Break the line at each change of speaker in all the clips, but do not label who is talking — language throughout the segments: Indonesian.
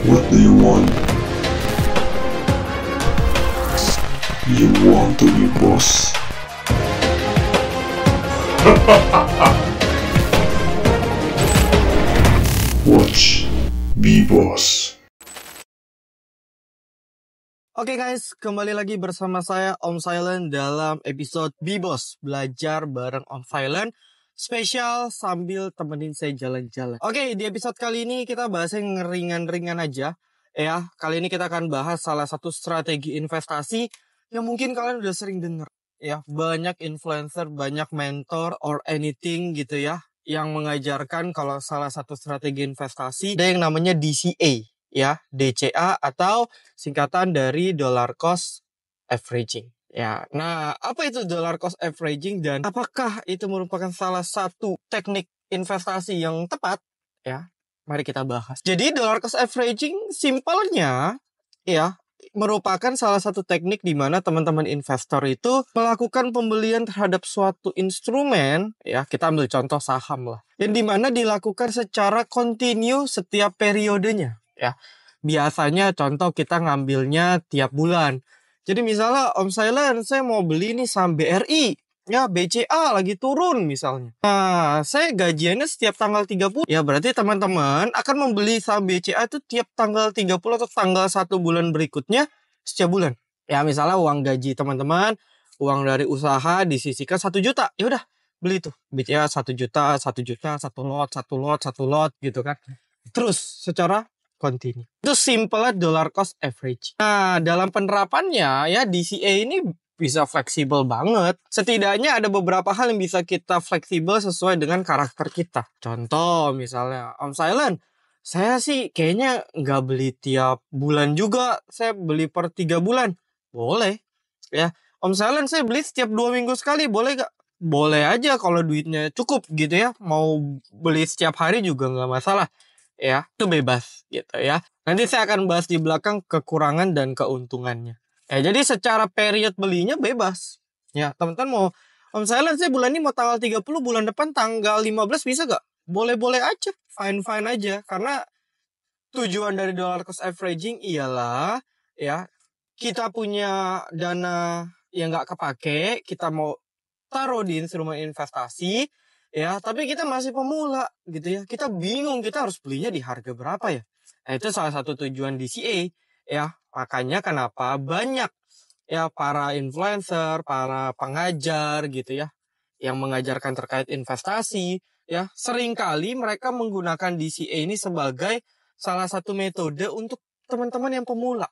What do you want? You want to be boss? Watch Be Boss.
Oke guys, kembali lagi bersama saya Om Silent dalam episode Be Boss, belajar bareng Om Silent, spesial sambil temenin saya jalan-jalan. Oke, di episode kali ini kita bahas yang ringan-ringan aja. Ya, kali ini kita akan bahas salah satu strategi investasi yang mungkin kalian udah sering denger. Ya, banyak influencer, banyak mentor or anything gitu ya, yang mengajarkan kalau salah satu strategi investasi ada yang namanya DCA. Ya, DCA atau singkatan dari dollar cost averaging. Ya, nah apa itu dollar cost averaging dan apakah itu merupakan salah satu teknik investasi yang tepat? Ya, mari kita bahas. Jadi dollar cost averaging simpelnya ya merupakan salah satu teknik di mana teman-teman investor itu melakukan pembelian terhadap suatu instrumen, ya kita ambil contoh saham lah, yang dimana dilakukan secara kontinu setiap periodenya, ya. Biasanya contoh kita ngambilnya tiap bulan. Jadi misalnya Om Silent, saya mau beli nih saham BRI, ya BCA lagi turun misalnya. Nah, saya gajiannya setiap tanggal 30. Ya berarti teman-teman akan membeli saham BCA itu tiap tanggal 30 atau tanggal 1 bulan berikutnya setiap bulan. Ya misalnya uang gaji teman-teman, uang dari usaha disisihkan 1 juta. Ya udah, beli tuh BCA 1 juta, 1 juta, 1 lot gitu kan. Terus secara kontinu. Itu simple dollar cost average. Nah, dalam penerapannya ya DCA ini bisa fleksibel banget. Setidaknya ada beberapa hal yang bisa kita fleksibel sesuai dengan karakter kita. Contoh misalnya, Om Silent, saya sih kayaknya nggak beli tiap bulan juga. Saya beli per 3 bulan. Boleh. Ya, Om Silent, saya beli setiap 2 minggu sekali. Boleh nggak? Boleh aja kalau duitnya cukup gitu ya. Mau beli setiap hari juga nggak masalah. Ya, itu bebas gitu ya. Nanti saya akan bahas di belakang kekurangan dan keuntungannya. Ya, jadi secara period belinya bebas. Ya, teman-teman mau Om Silent, saya bulan ini mau tanggal 30, bulan depan tanggal 15 bisa gak? Boleh-boleh aja, fine-fine aja. Karena tujuan dari dollar cost averaging ialah ya kita punya dana yang gak kepake, kita mau taruh di instrumen investasi, ya, tapi kita masih pemula gitu ya. Kita bingung kita harus belinya di harga berapa ya. Nah, itu salah satu tujuan DCA ya. Makanya kenapa banyak ya para influencer, para pengajar gitu ya yang mengajarkan terkait investasi ya, seringkali mereka menggunakan DCA ini sebagai salah satu metode untuk teman-teman yang pemula.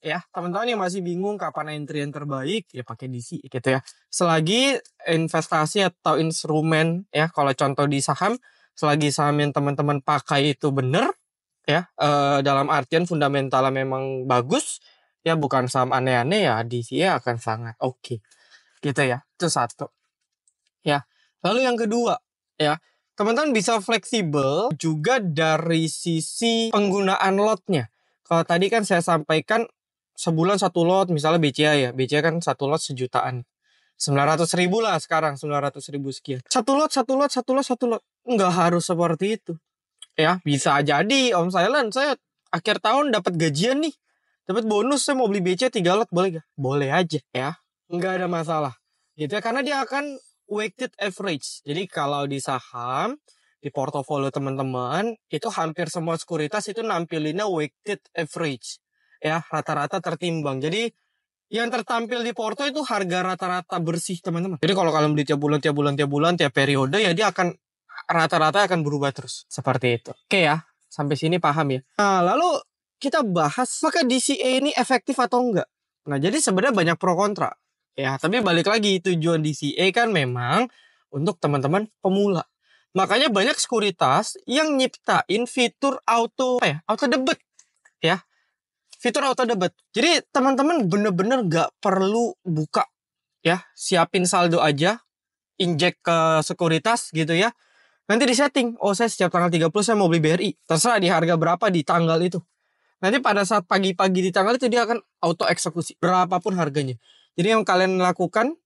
Ya, teman-teman yang masih bingung kapan entry yang terbaik, ya pakai DC gitu ya. Selagi investasi atau instrumen, ya kalau contoh di saham, selagi saham yang teman-teman pakai itu benar, ya dalam artian fundamentalnya memang bagus, ya bukan saham aneh-aneh, ya DC akan sangat oke. Gitu ya, itu satu. Ya, lalu yang kedua, ya teman-teman bisa fleksibel juga dari sisi penggunaan lotnya. Kalau tadi kan saya sampaikan sebulan 1 lot, misalnya BCA ya. BCA kan 1 lot sejutaan. 900.000 lah sekarang, 900.000 sekian. 1 lot. Nggak harus seperti itu. Ya, bisa jadi Om Silent, saya akhir tahun dapat gajian nih. Dapat bonus, saya mau beli BCA 3 lot, boleh gak? Boleh aja ya. Nggak ada masalah. Gitu ya, karena dia akan weighted average. Jadi kalau di saham, di portofolio teman-teman, itu hampir semua sekuritas itu nampilinnya weighted average. Ya, rata-rata tertimbang. Jadi yang tertampil di porto itu harga rata-rata bersih teman-teman. Jadi kalau kalian beli tiap bulan, tiap periode, ya dia akan rata-rata akan berubah terus. Seperti itu. Oke ya, sampai sini paham ya. Nah, lalu kita bahas apakah DCA ini efektif atau enggak. Nah, jadi sebenarnya banyak pro kontra. Ya, tapi balik lagi tujuan DCA kan memang untuk teman-teman pemula. Makanya banyak sekuritas yang nyiptain fitur auto debit ya. Fitur auto debit. Jadi teman-teman bener-bener gak perlu buka ya, siapin saldo aja, injek ke sekuritas gitu ya. Nanti disetting, oh saya setiap tanggal 30 saya mau beli BRI. Terserah di harga berapa di tanggal itu. Nanti pada saat pagi-pagi di tanggal itu dia akan auto eksekusi berapapun harganya. Jadi yang kalian lakukan,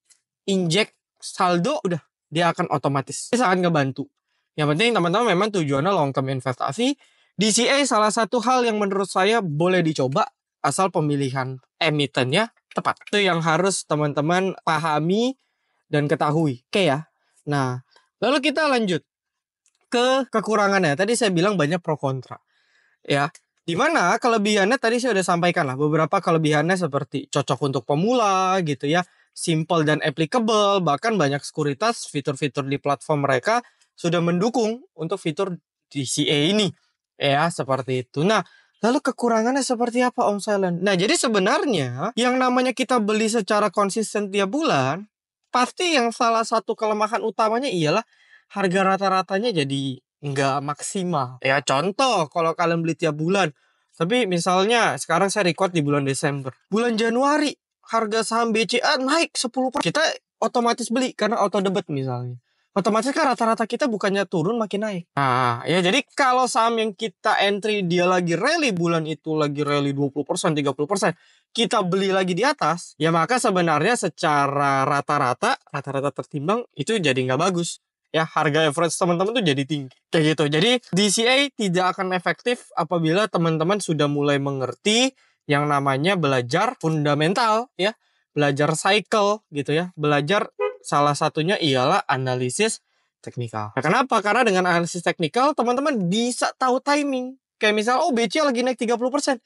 injek saldo, udah dia akan otomatis. Ini sangat ngebantu. Yang penting teman-teman memang tujuannya long term investasi, DCA salah satu hal yang menurut saya boleh dicoba asal pemilihan emitennya tepat. Itu yang harus teman-teman pahami dan ketahui. Oke ya. Nah, lalu kita lanjut ke kekurangannya. Tadi saya bilang banyak pro kontra. Ya. Dimana kelebihannya tadi saya udah sampaikan lah. Beberapa kelebihannya seperti cocok untuk pemula gitu ya. Simple dan applicable. Bahkan banyak sekuritas fitur-fitur di platform mereka sudah mendukung untuk fitur DCA ini. Ya, seperti itu. Nah, lalu kekurangannya seperti apa Om Silent? Nah, jadi sebenarnya yang namanya kita beli secara konsisten tiap bulan, pasti yang salah satu kelemahan utamanya ialah harga rata-ratanya jadi nggak maksimal. Ya, contoh kalau kalian beli tiap bulan. Tapi misalnya sekarang saya record di bulan Desember. Bulan Januari harga saham BCA naik 10%. Kita otomatis beli karena auto debit misalnya. Otomatis kan rata-rata kita bukannya turun makin naik. Nah, ya jadi kalau saham yang kita entry dia lagi rally bulan itu lagi rally 20%, 30%, kita beli lagi di atas, ya maka sebenarnya secara rata-rata tertimbang itu jadi nggak bagus. Ya, harga average teman-teman tuh jadi tinggi. Kayak gitu. Jadi DCA tidak akan efektif apabila teman-teman sudah mulai mengerti yang namanya belajar fundamental ya, belajar cycle gitu ya, belajar salah satunya ialah analisis teknikal. Nah, kenapa? Karena dengan analisis teknikal teman-teman bisa tahu timing. Kayak misal BCA lagi naik 30%.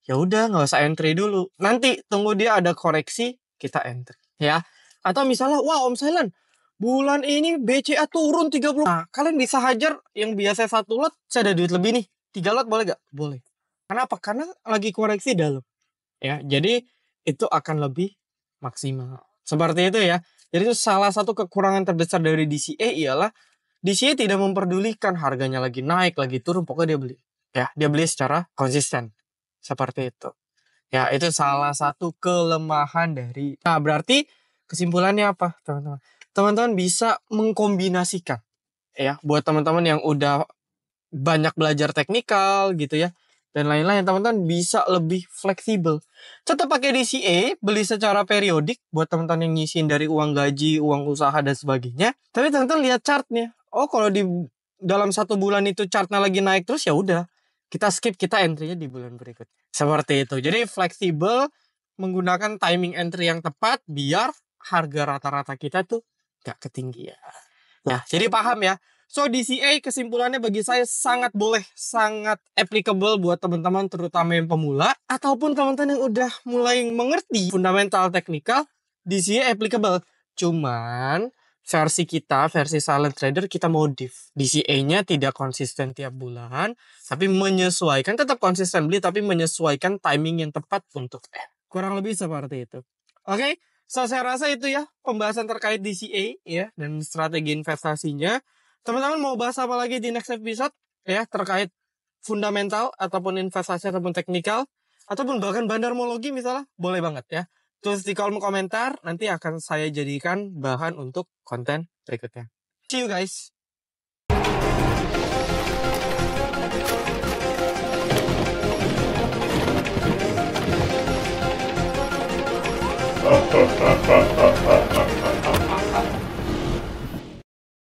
Ya udah nggak usah entry dulu. Nanti tunggu dia ada koreksi kita entry ya. Atau misalnya Om Silent bulan ini BCA turun 30%. Nah, kalian bisa hajar yang biasa 1 lot, saya ada duit lebih nih. 3 lot boleh gak? Boleh. Kenapa? Karena lagi koreksi dalam. Ya, jadi itu akan lebih maksimal. Seperti itu ya. Jadi itu salah satu kekurangan terbesar dari DCA ialah DCA tidak memperdulikan harganya lagi naik, lagi turun, pokoknya dia beli. Ya, dia beli secara konsisten. Seperti itu. Ya, itu salah satu kelemahan dari. Nah, berarti kesimpulannya apa, teman-teman? Teman-teman bisa mengkombinasikan ya buat teman-teman yang udah banyak belajar teknikal gitu ya dan lain-lain, teman-teman bisa lebih fleksibel. Tetap pakai DCA, beli secara periodik buat teman-teman yang ngisiin dari uang gaji, uang usaha dan sebagainya. Tapi teman-teman lihat chartnya. Kalau di dalam 1 bulan itu chartnya lagi naik terus, ya udah kita skip, kita entry-nya di bulan berikutnya. Seperti itu. Jadi fleksibel, menggunakan timing entry yang tepat biar harga rata-rata kita tuh gak ketinggian. Ya, jadi paham ya. So DCA kesimpulannya bagi saya sangat boleh, sangat applicable buat teman-teman terutama yang pemula ataupun teman-teman yang udah mulai mengerti fundamental teknikal. DCA applicable. Cuman versi kita, versi silent trader kita modif. DCA-nya tidak konsisten tiap bulan, tapi menyesuaikan, tetap konsisten beli tapi menyesuaikan timing yang tepat untuk kurang lebih seperti itu. Oke? So, saya rasa itu ya pembahasan terkait DCA ya dan strategi investasinya. Teman-teman mau bahas apa lagi di next episode ya terkait fundamental ataupun investasi ataupun teknikal ataupun bahkan bandarmologi misalnya, boleh banget ya. Terus di kolom komentar nanti akan saya jadikan bahan untuk konten berikutnya. See you guys.